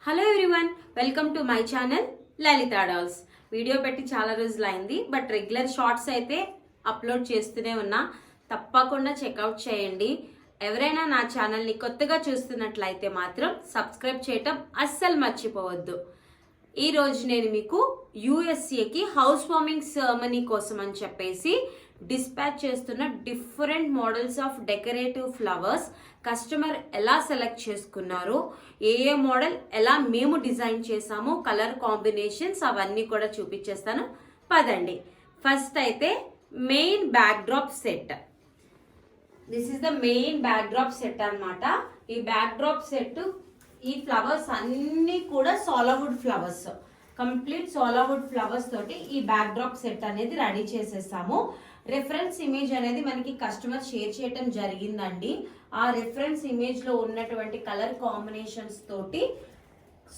Hello everyone, welcome to my channel Lalitha dolls. Video పెట్టి చాలా రోజులు అయింది, బట్ రెగ్యులర్ షార్ట్స్ అయితే అప్లోడ్ చేస్తూనే ఉన్నా. తప్పకుండా చెక్అవుట్ చేయండి. ఎవరైనా నా ఛానల్ని కొత్తగా చూస్తున్నట్లయితే మాత్రం సబ్స్క్రైబ్ చేయటం అస్సలు మర్చిపోవద్దు. ఈ రోజు నేను మీకు యూఎస్ఏకి హౌస్ వార్మింగ్ సెరమనీ కోసం అని చెప్పేసి డిస్పాచ్ చేస్తున్న different models of decorative flowers customer ఎలా సెలెక్ట్ చేసుకున్నారు, ఏ మోడల్ ఎలా మేము డిజైన్ చేసాము, కలర్ కాంబినేషన్స్ అవన్నీ కూడా చూపించేస్తాను. పదండి. ఫస్ట్ అయితే main back drop set. This is the main back drop set అన్నమాట. ఈ బ్యాక్ డ్రాప్ సెట్ ఈ ఫ్లవర్స్ అన్ని కూడా సాలవుడ్ ఫ్లవర్స్, కంప్లీట్ సాలవుడ్ ఫ్లవర్స్ తోటి ఈ బ్యాక్ డ్రాప్ సెట్ అనేది రెడీ చేసేసాము. రెఫరెన్స్ ఇమేజ్ అనేది మనకి కస్టమర్ షేర్ చేయటం జరిగిందండి. ఆ రెఫరెన్స్ ఇమేజ్ లో ఉన్నటువంటి కలర్ కాంబినేషన్స్ తోటి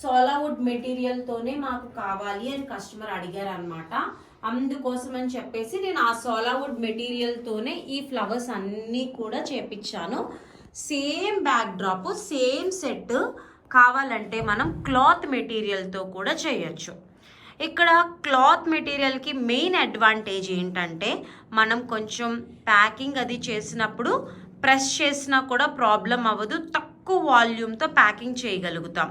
సాలవుడ్ మెటీరియల్ తోనే మాకు కావాలి అని కస్టమర్ అడిగారు అనమాట. అందుకోసం అని చెప్పేసి నేను ఆ సాలవుడ్ మెటీరియల్ తోనే ఈ ఫ్లవర్స్ అన్ని కూడా చేపించాను. Same backdrop, same set కావాలంటే మనం క్లాత్ మెటీరియల్తో కూడా చేయొచ్చు. ఇక్కడ క్లాత్ మెటీరియల్కి మెయిన్ అడ్వాంటేజ్ ఏంటంటే మనం కొంచెం ప్యాకింగ్ అది చేసినప్పుడు ప్రెస్ చేసినా కూడా ప్రాబ్లం అవ్వదు, తక్కువ వాల్యూమ్తో ప్యాకింగ్ చేయగలుగుతాం.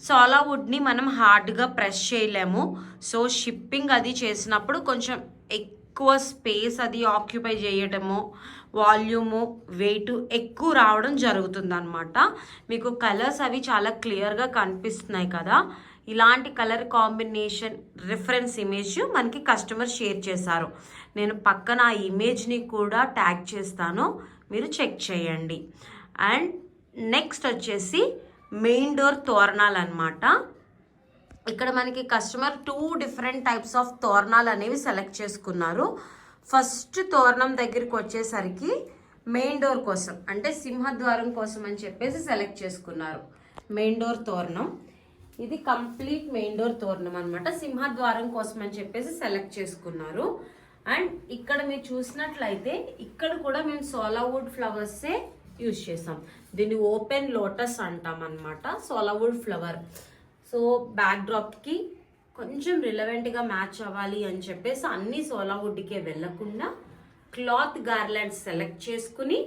సాలవుడ్ని మనం హార్డ్గా ప్రెస్ చేయలేము. సో షిప్పింగ్ అది చేసినప్పుడు కొంచెం ఎక్కువ స్పేస్ అది ఆక్యుపై చేయడము, వాల్యూము, వెయిట్ ఎక్కువ రావడం జరుగుతుంది అనమాట. మీకు కలర్స్ అవి చాలా క్లియర్గా కనిపిస్తున్నాయి కదా. ఇలాంటి కలర్ కాంబినేషన్ రిఫరెన్స్ ఇమేజ్ మనకి కస్టమర్ షేర్ చేశారు. నేను పక్కన ఆ ఇమేజ్ని కూడా ట్యాగ్ చేస్తాను, మీరు చెక్ చేయండి. అండ్ నెక్స్ట్ వచ్చేసి మెయిన్ డోర్ తోరణాలు అనమాట. ఇక్కడ మనకి కస్టమర్ 2 డిఫరెంట్ టైప్స్ ఆఫ్ తోరణాలు అనేవి సెలెక్ట్ చేసుకున్నారు. ఫస్ట్ తోరణం దగ్గరికి వచ్చేసరికి మెయిన్ డోర్ కోసం అంటే సింహద్వారం కోసం అని చెప్పేసి సెలెక్ట్ చేసుకున్నారు. మెయిన్ డోర్ తోరణం ఇది కంప్లీట్ మెయిన్ డోర్ తోరణం అనమాట. సింహద్వారం కోసం అని చెప్పేసి సెలెక్ట్ చేసుకున్నారు. అండ్ ఇక్కడ మీరు చూసినట్లయితే ఇక్కడ కూడా మేము సాలవుడ్ ఫ్లవర్సే యూజ్ చేసాం. దీన్ని ఓపెన్ లోటస్ అంటాం అనమాట. సాలవుడ్ ఫ్లవర్. సో బ్యాక్ డ్రాప్కి కొంచెం రిలవెంట్గా మ్యాచ్ అవ్వాలి అని చెప్పేసి అన్ని సాలవుడ్కే వెళ్ళకుండా క్లాత్ గార్లాండ్స్ సెలెక్ట్ చేసుకుని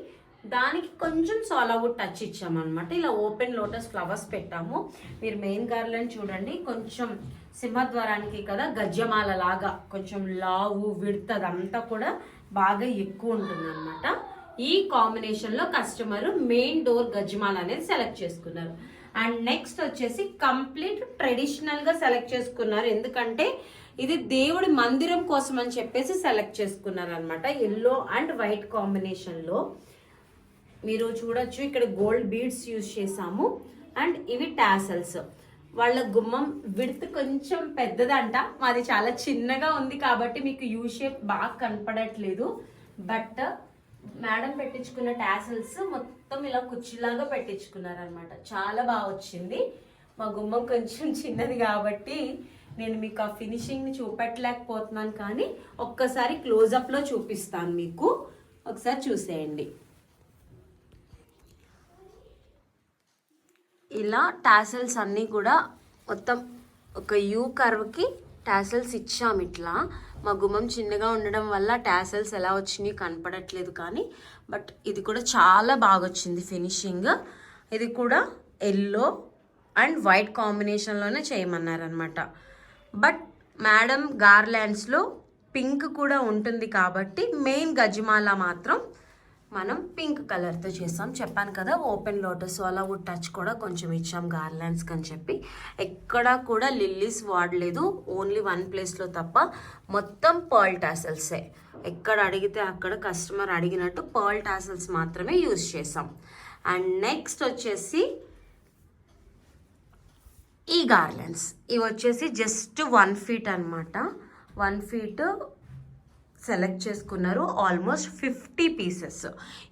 దానికి కొంచెం సాలవుడ్ టచ్ ఇచ్చామన్నమాట. ఇలా ఓపెన్ లోటస్ ఫ్లవర్స్ పెట్టాము. మీరు మెయిన్ గార్లాండ్ చూడండి, కొంచెం సింహద్వారానికి కదా గజ్జమాల లాగా కొంచెం లావు విడ్త్ అదంతా కూడా బాగా ఎక్కువ ఉంటుంది అనమాట. ఈ కాంబినేషన్లో కస్టమర్ మెయిన్ డోర్ గజ్జమాల అనేది సెలెక్ట్ చేసుకున్నారు. అండ్ నెక్స్ట్ వచ్చేసి కంప్లీట్ ట్రెడిషనల్గా సెలెక్ట్ చేసుకున్నారు. ఎందుకంటే ఇది దేవుడి మందిరం కోసం అని చెప్పేసి సెలెక్ట్ చేసుకున్నారు అనమాట. ఎల్లో అండ్ వైట్ కాంబినేషన్లో మీరు చూడొచ్చు. ఇక్కడ గోల్డ్ బీడ్స్ యూజ్ చేసాము. అండ్ ఇవి టాసల్స్. వాళ్ళ గుమ్మం విడ్త్ కొంచెం పెద్దదంట, మాది చాలా చిన్నగా ఉంది కాబట్టి మీకు యూ షేప్ బాగా కనపడట్లేదు. బట్ మేడం పెట్టించుకున్న టాసల్స్ మొత్తం ఇలా కుర్చీలాగా పెట్టించుకున్నారు అనమాట. చాలా బాగా వచ్చింది. మా గుమ్మం కొంచెం చిన్నది కాబట్టి నేను మీకు ఆ ఫినిషింగ్ని చూపెట్టలేకపోతున్నాను, కానీ ఒక్కసారి క్లోజప్లో చూపిస్తాను మీకు, ఒకసారి చూసేయండి. ఇలా టాసల్స్ అన్నీ కూడా మొత్తం ఒక యూ కర్వ్కి టాసల్స్ ఇచ్చాం. ఇట్లా మా గుమ్మం చిన్నగా ఉండడం వల్ల టాసల్స్ ఎలా వచ్చినాయి కనపడట్లేదు, కానీ బట్ ఇది కూడా చాలా బాగా వచ్చింది ఫినిషింగ్. ఇది కూడా ఎల్లో అండ్ వైట్ కాంబినేషన్లోనే చేయమన్నారనమాట. బట్ మేడం గార్లాండ్స్లో పింక్ కూడా ఉంటుంది కాబట్టి మెయిన్ గజ్జమాల మాత్రం మనం పింక్ కలర్తో చేసాం. చెప్పాను కదా, ఓపెన్ లోటస్ సాలవుడ్ టచ్ కూడా కొంచెం ఇచ్చాం గార్లాండ్స్కి అని చెప్పి. ఎక్కడా కూడా లిల్లీస్ వాడలేదు, ఓన్లీ 1 ప్లేస్లో తప్ప. మొత్తం పర్ల్ టాసల్సే. ఎక్కడ అడిగితే అక్కడ కస్టమర్ అడిగినట్టు పర్ల్ టాసల్స్ మాత్రమే యూజ్ చేసాం. అండ్ నెక్స్ట్ వచ్చేసి ఈ గార్లాండ్స్. ఇవి వచ్చేసి జస్ట్ 1 ఫీట్ అనమాట. 1 ఫీట్ సెలెక్ట్ చేసుకున్నారు. Almost 50 pieces.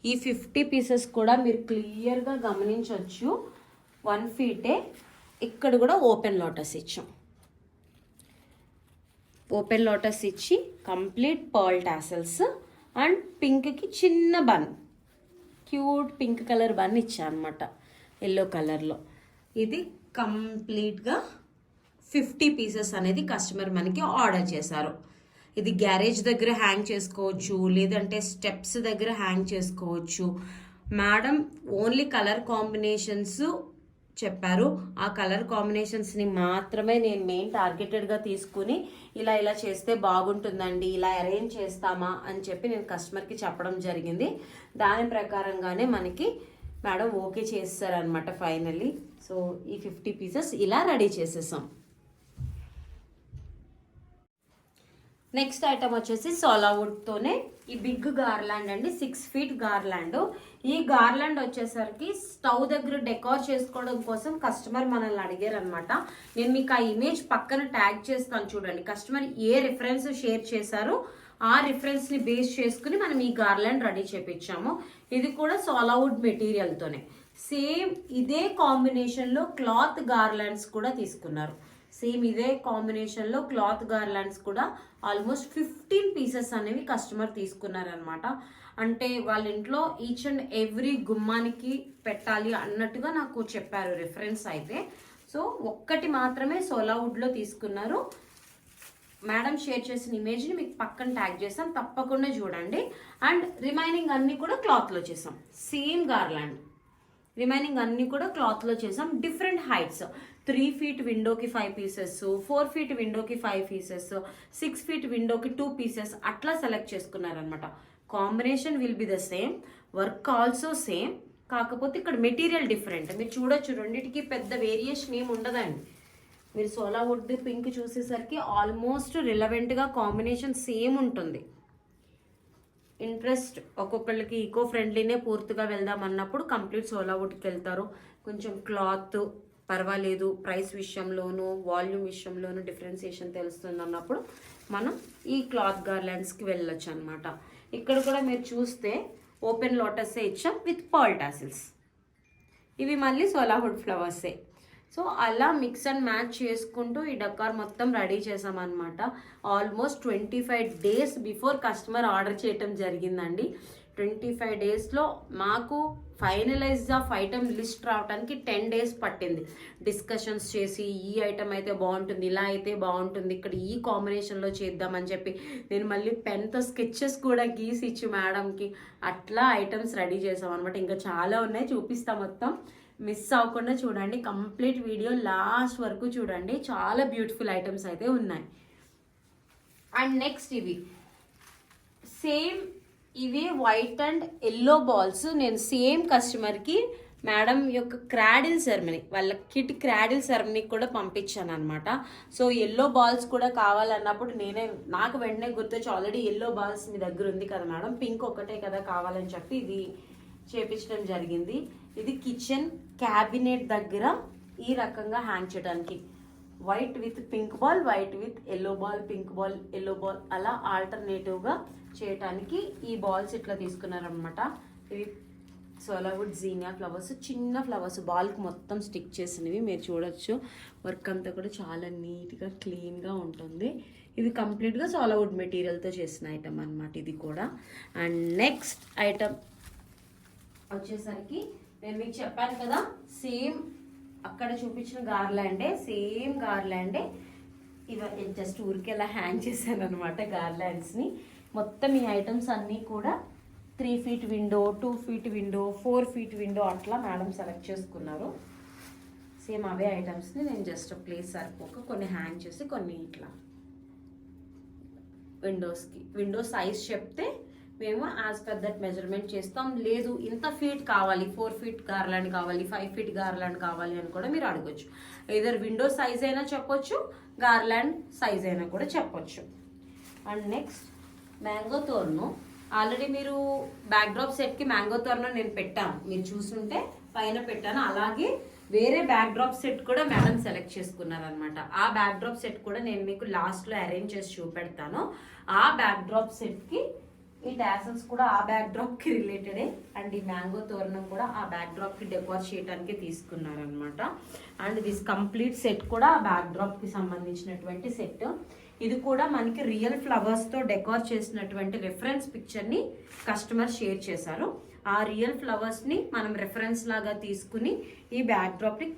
ఈ 50 పీసెస్ కూడా మీరు క్లియర్గా గమనించవచ్చు. 1 ఫీటే. ఇక్కడ కూడా ఓపెన్ లోటస్ ఇచ్చాం. ఓపెన్ లోటస్ ఇచ్చి కంప్లీట్ పర్ల్ టాసల్స్ అండ్ పింక్కి చిన్న bun, cute pink colour bun ఇచ్చా అనమాట, ఎల్లో కలర్లో. ఇది కంప్లీట్గా 50 పీసెస్ అనేది కస్టమర్ మనకి ఆర్డర్ చేశారు. ఇది గ్యారేజ్ దగ్గర హ్యాంగ్ చేసుకోవచ్చు, లేదంటే స్టెప్స్ దగ్గర హ్యాంగ్ చేసుకోవచ్చు. మేడం ఓన్లీ కలర్ కాంబినేషన్స్ చెప్పారు. ఆ కలర్ కాంబినేషన్స్ని మాత్రమే నేను మెయిన్ టార్గెటెడ్గా తీసుకుని ఇలా చేస్తే బాగుంటుందండి, ఇలా అరేంజ్ చేస్తామా అని చెప్పి నేను కస్టమర్కి చెప్పడం జరిగింది. దాని ప్రకారంగానే మనకి మేడం ఓకే చేస్తారనమాట ఫైనల్లీ. సో ఈ 50 పీసెస్ ఇలా రెడీ చేసేసాం. నెక్స్ట్ ఐటమ్ వచ్చేసి సోలావుడ్తోనే ఈ బిగ్ గార్లాండ్ అండి, 6 ఫీట్ గార్లాండ్. ఈ గార్లాండ్ వచ్చేసరికి స్టవ్ దగ్గర డెకార్ చేసుకోవడం కోసం కస్టమర్ మనల్ని అడిగారు అనమాట. నేను మీకు ఆ ఇమేజ్ పక్కన ట్యాగ్ చేస్తాను చూడండి. కస్టమర్ ఏ రిఫరెన్స్ షేర్ చేశారో ఆ రిఫరెన్స్ని బేస్ చేసుకుని మనం ఈ గార్లాండ్ రెడీ చేపించాము. ఇది కూడా సోలావుడ్ మెటీరియల్తోనే సేమ్ ఇదే కాంబినేషన్లో క్లాత్ గార్లాండ్స్ కూడా తీసుకున్నారు. సేమ్ ఇదే కాంబినేషన్లో క్లాత్ గార్లాండ్స్ కూడా ఆల్మోస్ట్ 15 పీసెస్ అనేవి కస్టమర్ తీసుకున్నారనమాట. అంటే వాళ్ళ ఇంట్లో ఈచ్ అండ్ ఎవ్రీ గుమ్మానికి పెట్టాలి అన్నట్టుగా నాకు చెప్పారు రిఫరెన్స్ అయితే. సో ఒక్కటి మాత్రమే సోలావుడ్లో తీసుకున్నారు. మేడం షేర్ చేసిన ఇమేజ్ని మీకు పక్కన ట్యాగ్ చేసాం, తప్పకుండా చూడండి. అండ్ రిమైనింగ్ అన్నీ కూడా క్లాత్లో చేసాం. సేమ్ గార్లాండ్ రిమైనింగ్ అన్నీ కూడా క్లాత్లో చేసాం. డిఫరెంట్ హైట్స్, 3 ఫీట్ విండోకి 5 పీసెస్, 4 ఫీట్ విండోకి 5 పీసెస్, 6 ఫీట్ విండోకి 2 పీసెస్ అట్లా సెలెక్ట్ చేసుకున్నారనమాట. Combination will be the same, work also same, కాకపోతే ఇక్కడ మెటీరియల్ డిఫరెంట్. మీరు చూడొచ్చు రెండింటికి పెద్ద వేరియేషన్ ఏమి ఉండదండి. మీరు సోలావుడ్ పింక్ చూసేసరికి ఆల్మోస్ట్ రిలవెంట్గా కాంబినేషన్ సేమ్ ఉంటుంది. ఇంట్రెస్ట్ ఒక్కొక్కళ్ళకి ఈకో ఫ్రెండ్లీనే పూర్తిగా వెళ్దాం అన్నప్పుడు కంప్లీట్ సోలావుడ్కి వెళ్తారు. కొంచెం క్లాత్ పర్వాలేదు, ప్రైస్ విషయంలోనూ వాల్యూమ్ విషయంలోనూ డిఫరెన్సియేషన్ తెలుస్తుంది అన్నప్పుడు మనం ఈ క్లాత్ గార్లాండ్స్కి వెళ్ళొచ్చు అనమాట. ఇక్కడ కూడా మీరు చూస్తే ఓపెన్ లోటసే ఇచ్చాం విత్ పర్ల్ టాసిల్స్. ఇవి మళ్ళీ సోలావుడ్ ఫ్లవర్సే. సో అలా మిక్స్ అండ్ మ్యాచ్ చేసుకుంటూ ఈ డెకార్ మొత్తం రెడీ చేసామన్నమాట. Almost 25 days before customer order చేయటం జరిగిందండి. 25 డేస్లో మాకు ఫైనలైజ్ ఆఫ్ ఐటమ్ లిస్ట్ రావడానికి 10 డేస్ పట్టింది. డిస్కషన్స్ చేసి ఈ ఐటమ్ అయితే బాగుంటుంది, ఇలా అయితే బాగుంటుంది, ఇక్కడ ఈ కాంబినేషన్లో చేద్దామని చెప్పి నేను మళ్ళీ పెన్తో స్కెచెస్ కూడా గీసి ఇచ్చి మేడంకి అట్లా ఐటమ్స్ రెడీ చేసాం అనమాట. ఇంకా చాలా ఉన్నాయి, చూపిస్తాం మొత్తం. మిస్ అవ్వకుండా చూడండి, కంప్లీట్ వీడియో లాస్ట్ వరకు చూడండి. చాలా బ్యూటిఫుల్ ఐటమ్స్ అయితే ఉన్నాయి. అండ్ నెక్స్ట్ ఇవి సేమ్, ఇవి వైట్ అండ్ ఎల్లో బాల్స్. నేను సేమ్ కస్టమర్కి మేడం యొక్క క్రాడిల్ సెరమనీ, వాళ్ళ కిట్ క్రాడిల్ సెరమనీకి కూడా పంపించాను అనమాట. సో ఎల్లో బాల్స్ కూడా కావాలన్నప్పుడు నాకు వెంటనే గుర్తొచ్చి ఆల్రెడీ ఎల్లో బాల్స్ మీ దగ్గర ఉంది కదా మేడం, పింక్ ఒకటే కదా కావాలని చెప్పి ఇది చేపించడం జరిగింది. ఇది కిచెన్ క్యాబినెట్ దగ్గర ఈ రకంగా హ్యాంగ్ చేయడానికి white with pink ball, white with yellow ball, pink ball, yellow ball అలా ఆల్టర్నేటివ్గా చేయటానికి ఈ బాల్స్ ఇట్లా తీసుకున్నారనమాట. ఇవి సోలావుడ్ జీనియా ఫ్లవర్స్, చిన్న ఫ్లవర్స్ బాల్కి మొత్తం స్టిక్ చేసినవి. మీరు చూడొచ్చు వర్క్ అంతా కూడా చాలా నీట్గా క్లీన్గా ఉంటుంది. ఇది కంప్లీట్గా సోలావుడ్ మెటీరియల్తో చేసిన ఐటమ్ అనమాట ఇది కూడా. అండ్ నెక్స్ట్ ఐటమ్ వచ్చేసరికి నేను మీకు చెప్పాను కదా, సేమ్ అక్కడ చూపించిన గార్లాండే, సేమ్ గార్లాండే ఇవి జస్ట్ ఊరికి ఎలా హ్యాంగ్ చేశాను అనమాట గార్లాండ్స్ని. మొత్తం ఈ ఐటమ్స్ అన్నీ కూడా 3 feet window, 2 feet window, 4 feet window అట్లా మేడం సెలెక్ట్ చేసుకున్నారు. సేమ్ అవే ఐటమ్స్ని నేను జస్ట్ ప్లేస్ సరిపోక కొన్ని హ్యాంగ్ చేసి కొన్ని ఇట్లా విండో సైజ్ చెప్తే మేము యాజ్ పర్ దట్ మెజర్మెంట్ చేస్తాం. లేదు ఇంత ఫీట్ కావాలి, 4 ఫీట్ గార్లాండ్ కావాలి, 5 ఫీట్ గార్లాండ్ కావాలి అని కూడా మీరు అడగొచ్చు. ఇదర్ విండో సైజ్ అయినా చెప్పొచ్చు, గార్లాండ్ సైజ్ అయినా కూడా చెప్పొచ్చు. అండ్ నెక్స్ట్ మ్యాంగో తోర్ను, ఆల్రెడీ మీరు బ్యాక్డ్రాప్ సెట్కి మ్యాంగో తోర్ను నేను పెట్టాను, మీరు చూస్తుంటే పైన పెట్టాను. అలాగే వేరే బ్యాక్డ్రాప్ సెట్ కూడా మేడం సెలెక్ట్ చేసుకున్నారనమాట. ఆ బ్యాక్డ్రాప్ సెట్ కూడా నేను మీకు లాస్ట్లో అరేంజ్ చేసి చూపెడతాను. ఆ బ్యాక్డ్రాప్ సెట్కి ఈ టాసల్స్ కూడా ఆ బ్యాక్డ్రాప్కి రిలేటెడే. అండ్ ఈ మ్యాంగో తోరణం కూడా ఆ బ్యాక్డ్రాప్కి డెకార్ చేయడానికి తీసుకున్నారనమాట. అండ్ దిస్ కంప్లీట్ సెట్ కూడా ఆ బ్యాక్డ్రాప్కి సంబంధించినటువంటి సెట్. ఇది కూడా మనకి రియల్ ఫ్లవర్స్తో డెకార్ చేసినటువంటి రిఫరెన్స్ పిక్చర్ని కస్టమర్ షేర్ చేశారు. ఆ రియల్ ఫ్లవర్స్ని మనం రెఫరెన్స్ లాగా తీసుకుని ఈ బ్యాక్ డ్రాప్ని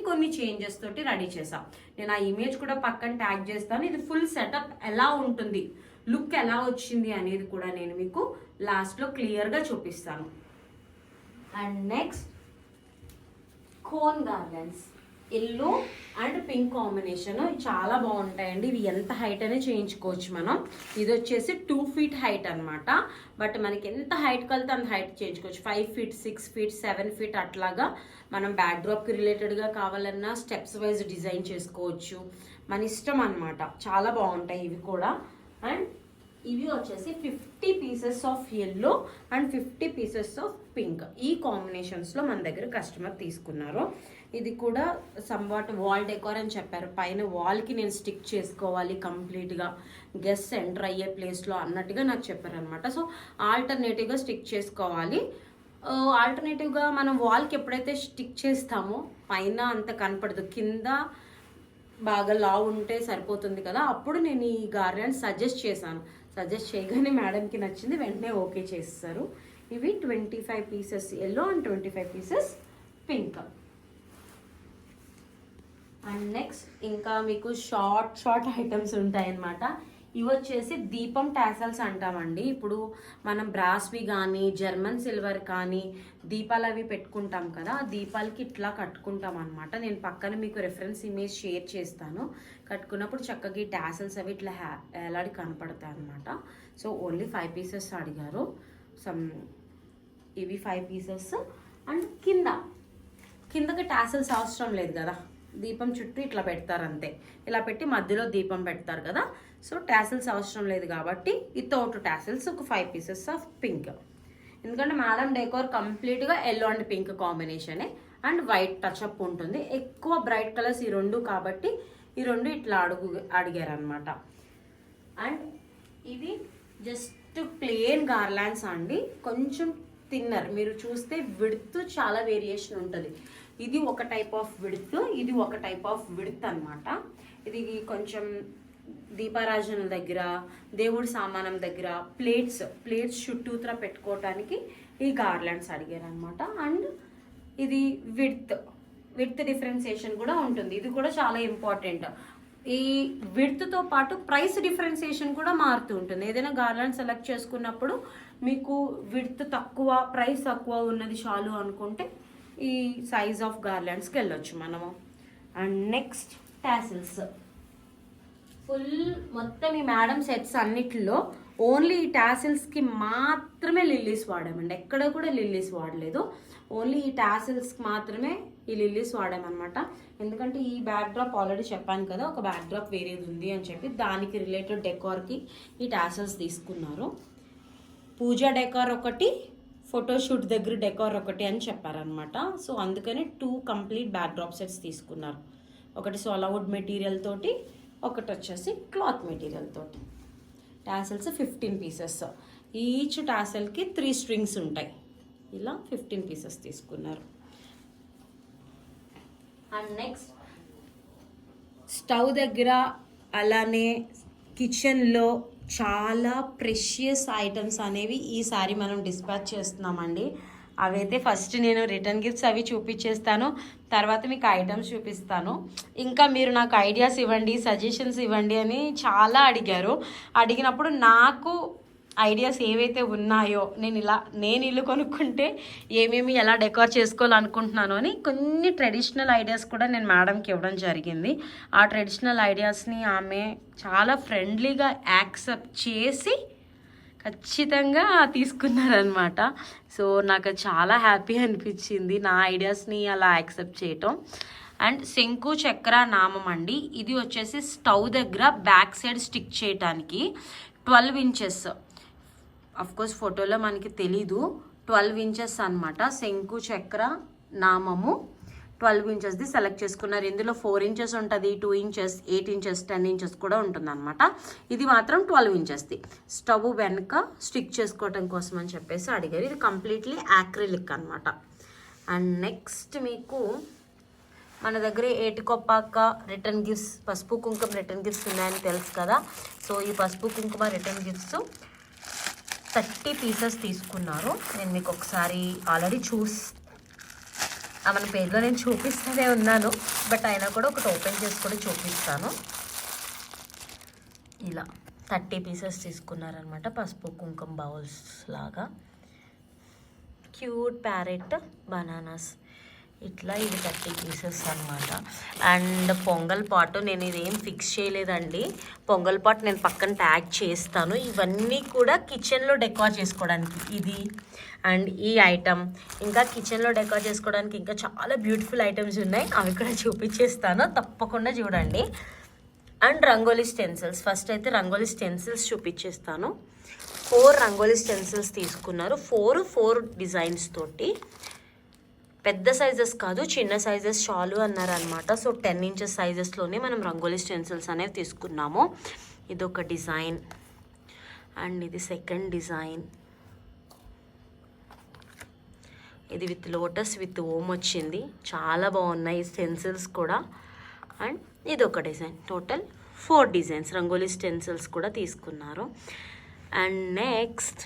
కొన్ని చేంజెస్ తోటి రెడీ చేసాం. నేను ఆ ఇమేజ్ కూడా పక్కన ట్యాగ్ చేస్తాను. ఇది ఫుల్ సెటప్ ఎలా ఉంటుంది, లుక్ ఎలా వచ్చింది అనేది కూడా నేను మీకు లాస్ట్లో క్లియర్గా చూపిస్తాను. And next cone garlands, yellow and pink combination చాలా బాగుంటాయండి. ఇవి ఎంత హైట్ అనే చేయించుకోవచ్చు మనం. ఇది వచ్చేసి 2 feet హైట్ అనమాట. బట్ మనకి ఎంత హైట్ కలితే అంత హైట్ చేయించుకోవచ్చు. 5 feet 6 feet 7 feet అట్లాగా మనం బ్యాక్ డ్రాప్కి రిలేటెడ్గా కావాలన్నా స్టెప్స్ వైజ్ డిజైన్ చేసుకోవచ్చు, మన ఇష్టం అనమాట. చాలా బాగుంటాయి ఇవి కూడా. అండ్ ఇవి వచ్చేసి 50 pieces of yellow and 50 pieces of pink, ఈ కాంబినేషన్స్లో మన దగ్గర కస్టమర్ తీసుకున్నారు. ఇది కూడా సంవాట్ వాల్ డెకోర్ అని చెప్పారు. పైన వాల్కి నేను స్టిక్ చేసుకోవాలి కంప్లీట్గా, గెస్ట్ ఎంటర్ అయ్యే ప్లేస్లో అన్నట్టుగా నాకు చెప్పారనమాట. సో ఆల్టర్నేటివ్గా స్టిక్ చేసుకోవాలి. ఆల్టర్నేటివ్గా మనం వాల్కి ఎప్పుడైతే స్టిక్ చేస్తామో పైన అంత కనపడదు, కింద బాగా లావు ఉంటే సరిపోతుంది కదా. అప్పుడు నేను ఈ గార్లెండ్ సజెస్ట్ చేశాను. సజెస్ట్ చేయగానే మేడంకి నచ్చింది, వెంటనే ఓకే చేస్తారు. ఇవి 25 pieces yellow and 25 pieces pink. And next ఇంకా మీకు షార్ట్ ఐటమ్స్ ఉంటాయన్నమాట. ఇవి వచ్చేసి దీపం టాసల్స్ అంటామండి. ఇప్పుడు మనం బ్రాస్వి కానీ జర్మన్ సిల్వర్ కానీ దీపాలు అవి పెట్టుకుంటాం కదా, ఆ దీపాలకి ఇట్లా కట్టుకుంటాం అనమాట. నేను పక్కన మీకు రెఫరెన్స్ ఇమేజ్ షేర్ చేస్తాను. కట్టుకున్నప్పుడు చక్కగా ఈ టాసల్స్ అవి ఇట్లా ఎలాడి కనపడతాయి అనమాట. సో ఓన్లీ 5 pieces అడిగారు. ఇవి 5 pieces. అండ్ కిందకి టాసల్స్ అవసరం లేదు కదా, దీపం చుట్టూ ఇట్లా పెడతారు అంతే. ఇలా పెట్టి మధ్యలో దీపం పెడతారు కదా. సో టాసిల్స్ అవసరం లేదు కాబట్టి వితౌట్ టాసిల్స్ ఒక 5 pieces ఆఫ్ పింక్. ఎందుకంటే మేడం డెకోర్ కంప్లీట్గా ఎల్లో అండ్ పింక్ కాంబినేషనే అండ్ వైట్ టచ్అప్ ఉంటుంది. ఎక్కువ బ్రైట్ కలర్స్ ఈ రెండు కాబట్టి ఈ రెండు ఇట్లా అడిగారు అనమాట. అండ్ ఇవి జస్ట్ ప్లేన్ గార్లాండ్స్ అండి, కొంచెం థిన్నర్. మీరు చూస్తే విడ్త్ చాలా వేరియేషన్ ఉంటుంది. ఇది ఒక టైప్ ఆఫ్ విడ్త్, ఇది ఒక టైప్ ఆఫ్ విడ్త్ అనమాట. ఇది కొంచెం దీపారాజన దగ్గర, దేవుడి సామానం దగ్గర ప్లేట్స్ చుట్టూత్ర పెట్టుకోవటానికి ఈ గార్లాండ్స్ అడిగారు అనమాట. అండ్ ఇది విడ్త్ డిఫరెన్సియేషన్ కూడా ఉంటుంది. ఇది కూడా చాలా ఇంపార్టెంట్. ఈ విడ్త్తో పాటు ప్రైస్ డిఫరెన్సియేషన్ కూడా మారుతూ ఉంటుంది. ఏదైనా గార్లాండ్ సెలెక్ట్ చేసుకున్నప్పుడు మీకు విడ్త్ తక్కువ, ప్రైస్ తక్కువ ఉన్నది చాలు అనుకుంటే ఈ సైజ్ ఆఫ్ గార్లాండ్స్కి వెళ్ళొచ్చు మనము. అండ్ నెక్స్ట్ టాసిల్స్ ఫుల్ మొత్తం ఈ మేడం సెట్స్ అన్నిటిలో ఓన్లీ ఈ టాసిల్స్కి మాత్రమే లిల్లీస్ వాడామండి. ఎక్కడ కూడా లిల్లీస్ వాడలేదు. ఓన్లీ ఈ టాసిల్స్కి మాత్రమే ఈ లిల్లీస్ వాడామన్నమాట. ఎందుకంటే ఈ బ్యాక్ డ్రాప్ ఆల్రెడీ చెప్పాను కదా, ఒక బ్యాక్ డ్రాప్ వేరేది ఉంది అని చెప్పి దానికి రిలేటెడ్ డెకార్కి ఈ టాసిల్స్ తీసుకున్నారు. పూజా డెకార్ ఒకటి, ఫోటోషూట్ దగ్గర డెకార్ ఒకటి అని చెప్పారనమాట. సో అందుకని 2 కంప్లీట్ బ్యాక్ డ్రాప్ సెట్స్ తీసుకున్నారు. ఒకటి సాలిడ్ మెటీరియల్ తోటి, ఒకటి వచ్చేసి క్లాత్ మెటీరియల్ తోటి. Tassels 15 pieces. ఈచ్ టాసల్కి 3 strings ఉంటాయి. ఇలా 15 pieces తీసుకున్నారు. అండ్ నెక్స్ట్ స్టవ్ దగ్గర అలానే కిచెన్లో చాలా ప్రెషియస్ ఐటమ్స్ అనేవి ఈసారి మనం డిస్పాచ్ చేస్తున్నామండి. అవైతే ఫస్ట్ నేను రిటర్న్ గిఫ్ట్స్ అవి చూపించేస్తాను, తర్వాత మీకు ఐటమ్స్ చూపిస్తాను. ఇంకా మీరు నాకు ఐడియాస్ ఇవ్వండి, సజెషన్స్ ఇవ్వండి అని చాలా అడిగారు. అడిగినప్పుడు నాకు ఐడియాస్ ఏవైతే ఉన్నాయో నేను ఇల్లు కొనుక్కుంటే ఏమేమి ఎలా డెకార్ చేసుకోవాలనుకుంటున్నాను అని కొన్ని ట్రెడిషనల్ ఐడియాస్ కూడా నేను మేడంకి ఇవ్వడం జరిగింది. ఆ ట్రెడిషనల్ ఐడియాస్ని ఆమె చాలా ఫ్రెండ్లీగా యాక్సెప్ట్ చేసి ఖచ్చితంగా తీసుకున్నారనమాట. సో నాకు చాలా హ్యాపీ అనిపించింది నా ఐడియాస్ని అలా యాక్సెప్ట్ చేయటం. అండ్ శంకు చక్ర నామం అండి. ఇది వచ్చేసి స్టవ్ దగ్గర బ్యాక్ సైడ్ స్టిక్ చేయడానికి 12 inches. అఫ్కోర్స్ ఫోటోలో మనకి తెలీదు, 12 inches అనమాట. శంకు చక్ర నామము 12 inchesది సెలెక్ట్ చేసుకున్నారు. ఇందులో 4 inches ఉంటుంది, 2 inches, 8 inches, 10 inches కూడా ఉంటుంది అనమాట. ఇది మాత్రం 12 inchesది. స్టవ్ వెనక స్టిక్ చేసుకోవటం కోసం అని చెప్పేసి అడిగారు. ఇది కంప్లీట్లీ యాక్రిలిక్ అనమాట. అండ్ నెక్స్ట్ మీకు మన దగ్గర ఏటికొప్పాక రిటర్న్ గిఫ్ట్స్, పసుపు కుంకుమ రిటర్న్ గిఫ్ట్స్ ఉన్నాయని తెలుసు కదా. సో ఈ పసుపు కుంకుమ రిటర్న్ గిఫ్ట్స్ 30 పీసెస్ తీసుకున్నారు. నేను మీకు ఒకసారి ఆల్రెడీ మన పేజ్లో నేను చూపిస్తూనే ఉన్నాను, బట్ అయినా కూడా ఒకటి ఓపెన్ చేసి కూడా చూపిస్తాను. ఇలా 30 పీసెస్ తీసుకున్నారనమాట. పసుపు కుంకుమ బౌల్స్ లాగా, క్యూట్ ప్యారెట్ బనానాస్, ఇట్లా ఇది 30 పీసెస్ అనమాట. అండ్ పొంగల్ పాటు నేను ఇదేం ఫిక్స్ చేయలేదండి. పొంగల్ పాట్ నేను పక్కన ట్యాగ్ చేస్తాను. ఇవన్నీ కూడా కిచెన్లో డెకార్ చేసుకోవడానికి, ఇది అండ్ ఈ ఐటమ్, ఇంకా కిచెన్లో డెకార్ చేసుకోవడానికి ఇంకా చాలా బ్యూటిఫుల్ ఐటమ్స్ ఉన్నాయి, అవి కూడా చూపించేస్తాను, తప్పకుండా చూడండి. అండ్ రంగోలీ స్టెన్సిల్స్, ఫస్ట్ అయితే రంగోలీ స్టెన్సిల్స్ చూపించేస్తాను. 4 రంగోలీ స్టెన్సిల్స్ తీసుకున్నారు, 4 డిజైన్స్ తోటి. పెద్ద సైజెస్ కాదు, చిన్న సైజెస్ చాలు అన్నారనమాట. సో 10 ఇంచెస్ సైజెస్లోనే మనం రంగోలీ స్టెన్సిల్స్ అనేవి తీసుకున్నాము. ఇదొక డిజైన్ అండ్ ఇది సెకండ్ డిజైన్. ఇది విత్ లోటస్ విత్ ఓమ్ వచ్చింది, చాలా బాగున్నాయి స్టెన్సిల్స్ కూడా. అండ్ ఇదొక design. Total 4 designs rangoli stencils కూడా తీసుకున్నారు. అండ్ నెక్స్ట్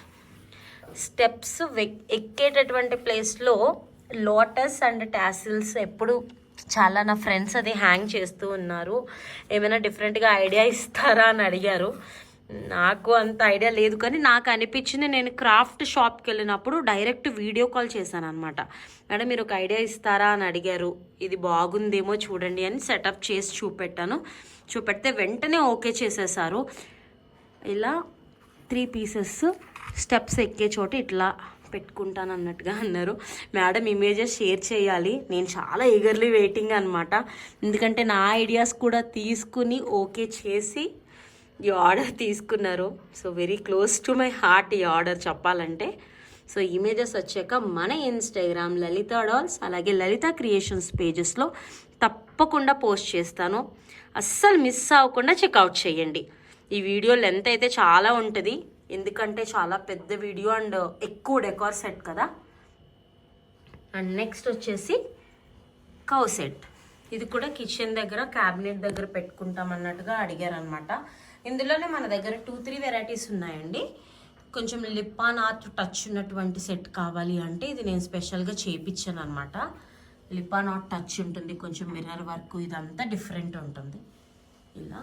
స్టెప్స్ ఎక్కేటటువంటి ప్లేస్లో లోటస్ అండ్ టాసిల్స్ ఎప్పుడు చాలా నా ఫ్రెండ్స్ అది హ్యాంగ్ చేస్తూ ఉన్నారు. ఏమైనా డిఫరెంట్గా ఐడియా ఇస్తారా అని అడిగారు. నాకు అంత ఐడియా లేదు, కానీ నాకు అనిపించింది, నేను క్రాఫ్ట్ షాప్కి వెళ్ళినప్పుడు డైరెక్ట్ వీడియో కాల్ చేశాను అనమాట. మేడం మీరు ఒక ఐడియా ఇస్తారా అని అడిగారు, ఇది బాగుందేమో చూడండి అని సెటప్ చేసి చూపెడితే వెంటనే ఓకే చేసేసారు. ఇలా 3 పీసెస్ స్టెప్స్ ఎక్కే చోట ఇట్లా పెట్టుకుంటాను అన్నట్టుగా అన్నారు. మేడం ఇమేజెస్ షేర్ చేయాలి, నేను చాలా ఈగర్లీ వెయిటింగ్ అనమాట. ఎందుకంటే నా ఐడియాస్ కూడా తీసుకుని ఓకే చేసి ఈ ఆర్డర్ తీసుకున్నారు. So very close to my heart ఈ ఆర్డర్ చెప్పాలంటే. సో ఇమేజెస్ వచ్చాక మన ఇన్స్టాగ్రామ్ లలిత డాల్స్ అలాగే లలిత క్రియేషన్స్ పేజెస్లో తప్పకుండా పోస్ట్ చేస్తాను, అస్సలు మిస్ అవ్వకుండా చెక్అవుట్ చేయండి. ఈ వీడియో లెంత్ అయితే చాలా ఉంటుంది, ఎందుకంటే చాలా పెద్ద వీడియో అండ్ ఎక్కువ డెకార్ సెట్ కదా. అండ్ నెక్స్ట్ వచ్చేసి కౌ సెట్. ఇది కూడా కిచెన్ దగ్గర క్యాబినెట్ దగ్గర పెట్టుకుంటాం అన్నట్టుగా అడిగారనమాట. ఇందులోనే మన దగ్గర 2-3 వెరైటీస్ ఉన్నాయండి. కొంచెం లిప్ ఆన్ ఆర్ట్ టచ్ ఉన్నటువంటి సెట్ కావాలి అంటే ఇది నేను స్పెషల్గా చేయించాను అనమాట. లిప్ ఆన్ ఆర్ట్ టచ్ ఉంటుంది, కొంచెం మిర్రర్ వర్క్, ఇదంతా డిఫరెంట్ ఉంటుంది ఇలా.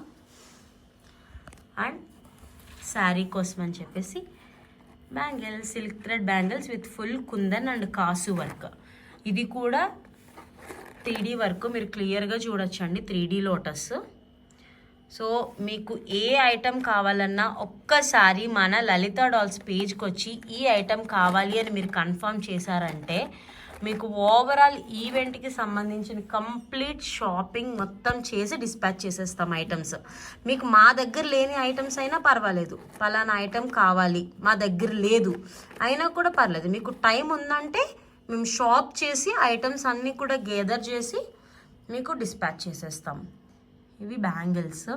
అండ్ శారీ కోసం అని చెప్పేసి bangles, silk thread bangles with full kundan and కాసు వర్క్. ఇది కూడా 3D వర్క్, మీరు క్లియర్గా చూడొచ్చండి, 3D లోటస్. సో మీకు ఏ ఐటమ్ కావాలన్నా ఒక్కసారి మన లలిత డాల్స్ పేజ్కి వచ్చి ఈ ఐటమ్ కావాలి అని మీరు కన్ఫర్మ్ చేశారంటే మీకు ఓవరాల్ ఈవెంట్కి సంబంధించిన కంప్లీట్ షాపింగ్ మొత్తం చేసి డిస్పాచ్ చేసేస్తాం ఐటమ్స్. మీకు మా దగ్గర లేని ఐటమ్స్ అయినా పర్వాలేదు, పలానా ఐటమ్ కావాలి మా దగ్గర లేదు అయినా కూడా పర్లేదు, మీకు టైం ఉందంటే మేము షాప్ చేసి ఐటమ్స్ అన్నీ కూడా గేదర్ చేసి మీకు డిస్పాచ్ చేసేస్తాం. ఇవి బ్యాంగిల్స్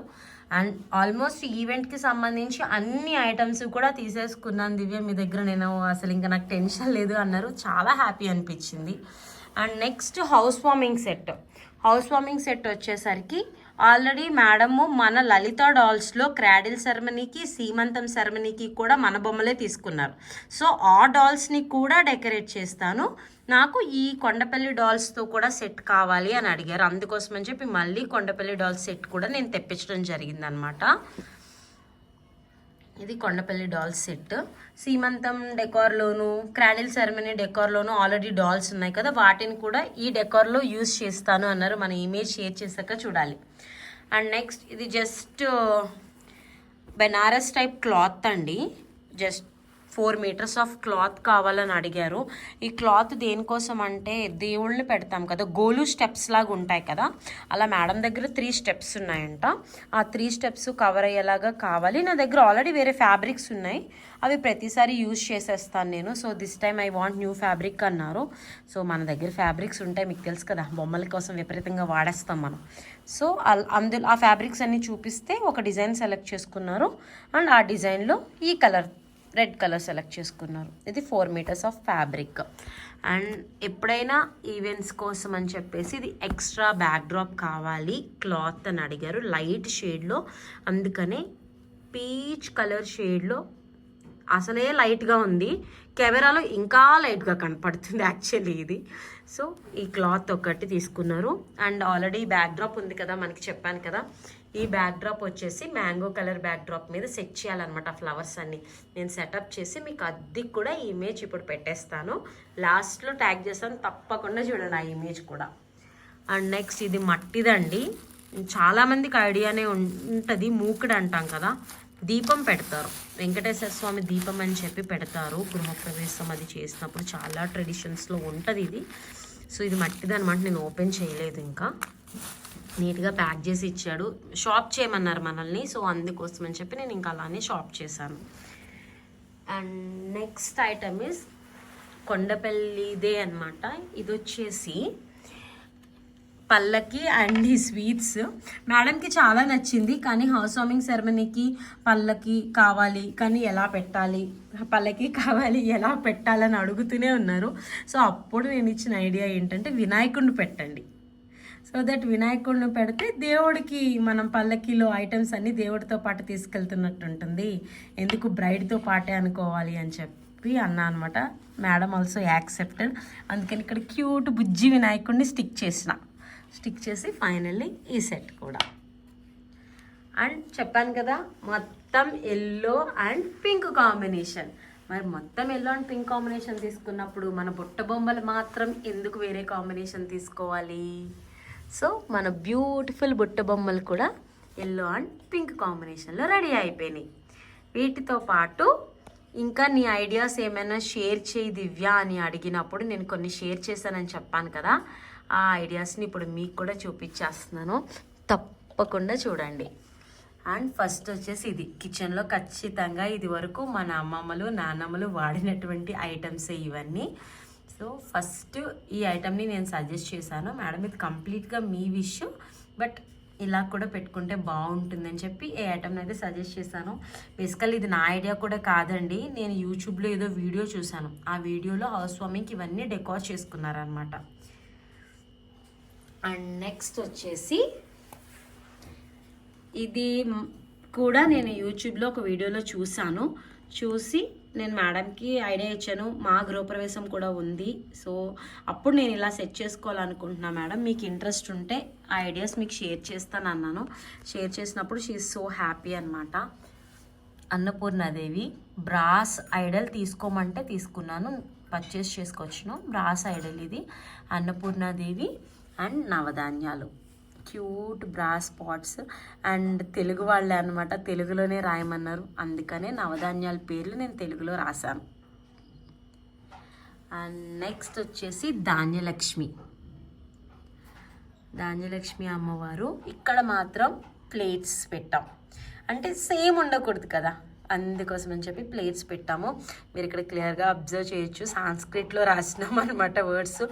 అండ్ ఆల్మోస్ట్ ఈవెంట్కి సంబంధించి అన్ని ఐటమ్స్ కూడా తీసేసుకున్నాను. దివ్య మీ దగ్గర నేను అసలు ఇంకా నాకు టెన్షన్ లేదు అన్నారు, చాలా హ్యాపీ అనిపించింది. And next house warming set వచ్చేసరికి ఆల్రెడీ మేడము మన లలిత డాల్స్లో క్రాడిల్ సెరమనీకి, సీమంతం సెరమనీకి కూడా మన బొమ్మలే తీసుకున్నారు. సో ఆ డాల్స్ని కూడా డెకరేట్ చేస్తాను, నాకు ఈ కొండపల్లి డాల్స్తో కూడా సెట్ కావాలి అని అడిగారు. అందుకోసం అని చెప్పి మళ్ళీ కొండపల్లి డాల్స్ సెట్ కూడా నేను తెప్పించడం జరిగిందనమాట. ఇది కొండపల్లి డాల్స్ సెట్. సీమంతం డెకార్లోను, క్రాడిల్ సెరమనీ డెకార్లోను ఆల్రెడీ డాల్స్ ఉన్నాయి కదా, వాటిని కూడా ఈ డెకార్లో యూజ్ చేస్తాను అన్నారు. మన ఇమేజ్ షేర్ చేశాక చూడాలి. అండ్ నెక్స్ట్ ఇది జస్ట్ బెనారస్ టైప్ క్లాత్ అండి, జస్ట్ 4 మీటర్స్ ఆఫ్ క్లాత్ కావాలని అడిగారు. ఈ క్లాత్ దేనికోసం అంటే దేవుళ్ళని పెడతాం కదా, గోలు స్టెప్స్ లాగా ఉంటాయి కదా, అలా మేడం దగ్గర 3 స్టెప్స్ ఉన్నాయంట. ఆ 3 స్టెప్స్ కవర్ అయ్యేలాగా కావాలి. నా దగ్గర ఆల్రెడీ వేరే ఫ్యాబ్రిక్స్ ఉన్నాయి, అవి ప్రతిసారి యూజ్ చేసేస్తాను నేను. So this time I want new fabric అన్నారు. సో మన దగ్గర ఫ్యాబ్రిక్స్ ఉంటాయి, మీకు తెలుసు కదా, బొమ్మల కోసం విపరీతంగా వాడేస్తాం మనం. సో అందులో ఆ ఫ్యాబ్రిక్స్ అన్నీ చూపిస్తే ఒక డిజైన్ సెలెక్ట్ చేసుకున్నారు. అండ్ ఆ డిజైన్లో ఈ కలర్ రెడ్ కలర్ సెలెక్ట్ చేసుకున్నారు. ఇది 4 మీటర్స్ ఆఫ్ ఫ్యాబ్రిక్. అండ్ ఎప్పుడైనా ఈవెంట్స్ కోసం అని చెప్పేసి ఇది ఎక్స్ట్రా బ్యాక్ డ్రాప్ కావాలి క్లాత్ అని అడిగారు, లైట్ షేడ్లో. అందుకనే పీచ్ కలర్ షేడ్లో అసలే లైట్గా ఉంది, కెమెరాలో ఇంకా లైట్గా కనపడుతుంది యాక్చువల్లీ ఇది. సో ఈ క్లాత్ ఒకటి తీసుకున్నారు. అండ్ ఆల్రెడీ బ్యాక్ డ్రాప్ ఉంది కదా మనకి, చెప్పాను కదా, ఈ బ్యాక్ డ్రాప్ వచ్చేసి మ్యాంగో కలర్ బ్యాక్ డ్రాప్ మీద సెట్ చేయాలన్నమాట ఫ్లవర్స్ అన్ని. నేను సెటప్ చేసి మీకు అది కూడా ఈ ఇమేజ్ ఇప్పుడు పెట్టేస్తాను, లాస్ట్లో ట్యాగ్ చేస్తాను, తప్పకుండా చూడండి ఆ ఇమేజ్ కూడా. అండ్ నెక్స్ట్ ఇది మట్టిదండి. చాలామందికి ఐడియానే ఉంటుంది, మూకుడు అంటాం కదా, దీపం పెడతారు, వెంకటేశ్వర స్వామి దీపం అని చెప్పి పెడతారు గృహప్రవేశం అది చేసినప్పుడు, చాలా ట్రెడిషన్స్లో ఉంటుంది ఇది. సో ఇది మట్టిది అనమాట, నేను ఓపెన్ చేయలేదు ఇంకా. నీట్గా ప్యాక్ చేసి ఇచ్చాడు, షాప్ చేయమన్నారు మనల్ని, సో అందుకోసం అని చెప్పి నేను ఇంకా అలానే షాప్ చేశాను. అండ్ నెక్స్ట్ ఐటమ్ ఇస్ కొండపల్లిదే అనమాట. ఇది వచ్చేసి పల్లకి అండ్ ఈ స్వీట్స్ మేడంకి చాలా నచ్చింది, కానీ హౌస్ వార్మింగ్ సెరమనీకి పల్లకి కావాలి కానీ ఎలా పెట్టాలి, పల్లకి కావాలి ఎలా పెట్టాలని అడుగుతూనే ఉన్నారు. సో అప్పుడు నేను ఇచ్చిన ఐడియా ఏంటంటే వినాయకుడిని పెట్టండి, సో దట్ వినాయకుడిని పెడితే దేవుడికి మనం పల్లకిలో ఐటమ్స్ అన్నీ దేవుడితో పాటు తీసుకెళ్తున్నట్టు ఉంటుంది, ఎందుకు బ్రైడ్తో పాటే అనుకోవాలి అని చెప్పి అన్నా అనమాట. Madam also accepted. అందుకని ఇక్కడ క్యూట్ బుజ్జి వినాయకుడిని స్టిక్ చేసి ఫైనల్లీ ఈ సెట్ కూడా. అండ్ చెప్పాను కదా మొత్తం ఎల్లో అండ్ పింక్ కాంబినేషన్. మరి మొత్తం ఎల్లో అండ్ పింక్ కాంబినేషన్ తీసుకున్నప్పుడు మన బుట్ట బొమ్మలు మాత్రం ఎందుకు వేరే కాంబినేషన్ తీసుకోవాలి? సో మన బ్యూటిఫుల్ బుట్ట బొమ్మలు కూడా ఎల్లో అండ్ పింక్ కాంబినేషన్లో రెడీ అయిపోయినాయి. వీటితో పాటు ఇంకా నీ ఐడియాస్ ఏమైనా షేర్ చేయి దివ్య అని అడిగినప్పుడు నేను కొన్ని షేర్ చేశానని చెప్పాను కదా, ఆ ఐడియాస్ని ఇప్పుడు మీకు కూడా చూపించేస్తున్నాను, తప్పకుండా చూడండి. అండ్ ఫస్ట్ వచ్చేసి ఇది కిచెన్లో ఖచ్చితంగా ఇది వరకు మన అమ్మమ్మలు నాన్నమ్మలు వాడినటువంటి ఐటమ్సే ఇవన్నీ. సో ఫస్ట్ ఈ ఐటమ్ని నేను సజెస్ట్ చేశాను, మేడం ఇది కంప్లీట్గా మీ విష్, బట్ ఇలా కూడా పెట్టుకుంటే బాగుంటుందని చెప్పి ఈ ఐటమ్ని అయితే సజెస్ట్ చేశాను. బేసికల్లీ ఇది నా ఐడియా కూడా కాదండి, నేను యూట్యూబ్లో ఏదో వీడియో చూశాను, ఆ వీడియోలో హౌస్ వార్మింగ్కి ఇవన్నీ డెకార్ చేసుకున్నారనమాట. అండ్ నెక్స్ట్ వచ్చేసి ఇది కూడా నేను యూట్యూబ్లో ఒక వీడియోలో చూసి నేను మేడంకి ఐడియా ఇచ్చాను, మా గృహప్రవేశం కూడా ఉంది, సో అప్పుడు నేను ఇలా సెట్ చేసుకోవాలనుకుంటున్నా మేడం, మీకు ఇంట్రెస్ట్ ఉంటే ఆ ఐడియాస్ మీకు షేర్ చేస్తాను అన్నాను. షేర్ చేసినప్పుడు షీ ఈజ్ సో హ్యాపీ అనమాట. అన్నపూర్ణాదేవి బ్రాస్ ఐడల్ తీసుకోమంటే తీసుకున్నాను, పర్చేస్ చేసుకొచ్చాను. బ్రాస్ ఐడల్ ఇది, అన్నపూర్ణాదేవి అండ్ నవధాన్యాలు, cute brass pots. And Telugu వాళ్ళే అనమాట, తెలుగులోనే రాయమన్నారు, అందుకనే నవధాన్యాల పేర్లు నేను తెలుగులో రాశాను. అండ్ నెక్స్ట్ వచ్చేసి ధాన్యలక్ష్మి అమ్మవారు. ఇక్కడ మాత్రం ప్లేట్స్ పెట్టాం, అంటే సేమ్ ఉండకూడదు కదా, అందుకోసం అని చెప్పి ప్లేట్స్ పెట్టాము. మీరు ఇక్కడ క్లియర్గా అబ్జర్వ్ చేయొచ్చు, సాంస్క్రిట్లో రాసినాం అనమాట వర్డ్స్.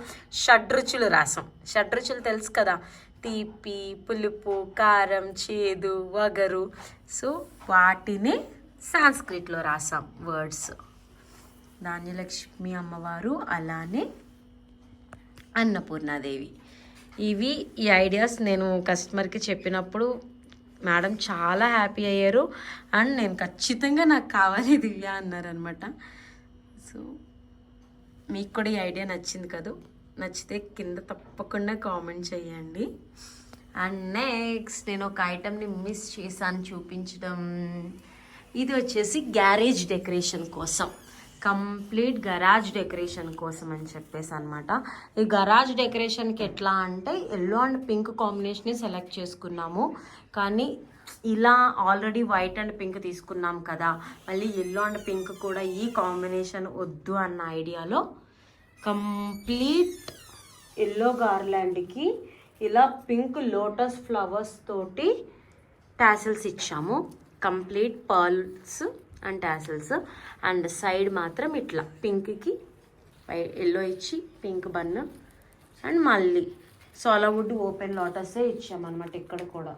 షడ్రుచులు రాసాం, షడ్రుచులు తెలుసు కదా, తీపి, పులుపు, కారం, చేదు, వగరు. సో వాటిని సాంస్క్రిట్లో రాసాం వర్డ్స్. ధాన్యలక్ష్మి అమ్మవారు, అలానే అన్నపూర్ణాదేవి. ఇవి ఈ ఐడియాస్ నేను కస్టమర్కి చెప్పినప్పుడు మేడం చాలా హ్యాపీ అయ్యారు. అండ్ నేను ఖచ్చితంగా నాకు కావాలి దివ్య అన్నారనమాట. సో మీకు కూడా ఈ ఐడియా నచ్చింది కదా, నచ్చితే కింద తప్పకుండా కామెంట్ చేయండి. అండ్ నెక్స్ట్ నేను ఒక ఐటమ్ని మిస్ చేశాను చూపించడం. ఇది వచ్చేసి గ్యారేజ్ డెకరేషన్ కోసం, కంప్లీట్ గరాజ్ డెకరేషన్ కోసం అని చెప్పేసి అనమాట. ఈ గరాజ్ డెకరేషన్కి ఎట్లా అంటే ఎల్లో అండ్ పింక్ కాంబినేషన్ని సెలెక్ట్ చేసుకున్నాము, కానీ ఇలా ఆల్రెడీ వైట్ అండ్ పింక్ తీసుకున్నాం కదా, మళ్ళీ ఎల్లో అండ్ పింక్ కూడా ఈ కాంబినేషన్ వద్దు అన్న ఐడియాలో కంప్లీట్ ఎల్లో గార్లాండ్కి ఇలా పింక్ లోటస్ ఫ్లవర్స్ తోటి టాసిల్స్ ఇచ్చాము, complete pearls and tassels. And side మాత్రం ఇట్లా పింక్కి ఎల్లో ఇచ్చి పింక్ బన్, అండ్ మళ్ళీ సోలావుడ్ ఓపెన్ లోటసే ఇచ్చామన్నమాట ఇక్కడ కూడా.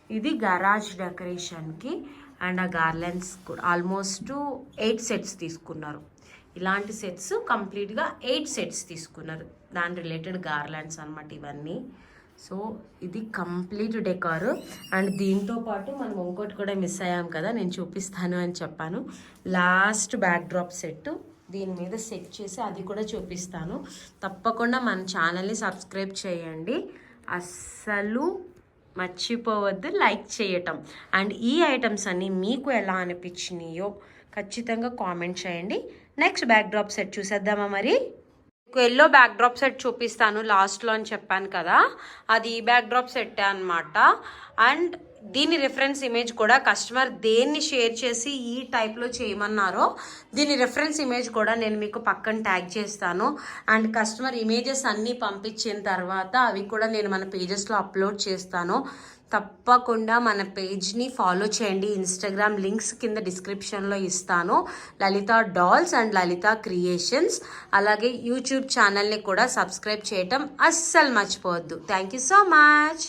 ఇది గరాజ్ డెకరేషన్కి. అండ్ ఆ గార్లెండ్స్ కూడా ఆల్మోస్ట్ 8 సెట్స్ తీసుకున్నారు, ఇలాంటి సెట్స్ కంప్లీట్గా 8 సెట్స్ తీసుకున్నారు, దాని రిలేటెడ్ గార్లాండ్స్ అనమాట ఇవన్నీ. సో ఇది కంప్లీట్ డెకార్. అండ్ దీంతో పాటు మనం ఇంకోటి కూడా మిస్ అయ్యాం కదా, నేను చూపిస్తాను అని చెప్పాను. లాస్ట్ బ్యాక్ డ్రాప్ సెట్ దీని మీద సెట్ చేసి అది కూడా చూపిస్తాను. తప్పకుండా మన ఛానల్ని సబ్స్క్రైబ్ చేయండి, అస్సలు మర్చిపోవద్దు లైక్ చేయటం. అండ్ ఈ ఐటమ్స్ అన్నీ మీకు ఎలా అనిపించినాయో ఖచ్చితంగా కామెంట్ చేయండి. నెక్స్ట్ బ్యాక్ డ్రాప్ సెట్ చూసేద్దామా మరి? ఎల్లో బ్యాక్ డ్రాప్ సెట్ చూపిస్తాను లాస్ట్లో అని చెప్పాను కదా, అది ఈ బ్యాక్ డ్రాప్ సెట్ అనమాట. అండ్ దీని రిఫరెన్స్ ఇమేజ్ కూడా కస్టమర్ దేన్ని షేర్ చేసి ఈ టైప్లో చేయమన్నారో దీని రిఫరెన్స్ ఇమేజ్ కూడా నేను మీకు పక్కన ట్యాగ్ చేస్తాను. అండ్ కస్టమర్ ఇమేజెస్ అన్నీ పంపించిన తర్వాత అవి కూడా నేను మన పేజెస్లో అప్లోడ్ చేస్తాను. తప్పకుండా మన పేజ్ని ఫాలో చేయండి. ఇన్స్టాగ్రామ్ లింక్స్ కింద డిస్క్రిప్షన్లో ఇస్తాను. లలిత డాల్స్ అండ్ లలిత క్రియేషన్స్. అలాగే యూట్యూబ్ ఛానల్ని కూడా సబ్స్క్రైబ్ చేయటం అస్సలు మర్చిపోవద్దు. Thank you so much.